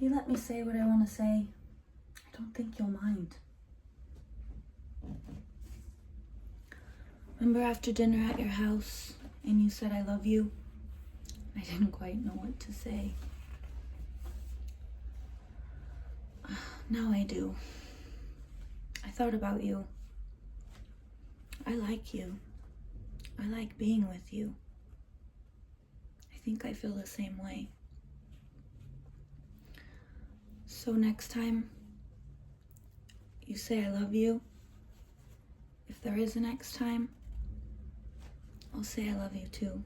you let me say what I want to say, I don't think you'll mind. Remember after dinner at your house and you said I love you? I didn't quite know what to say. Now I do. I thought about you. I like you. I like being with you. I think I feel the same way. So next time you say I love you, if there is a next time, I'll say I love you too.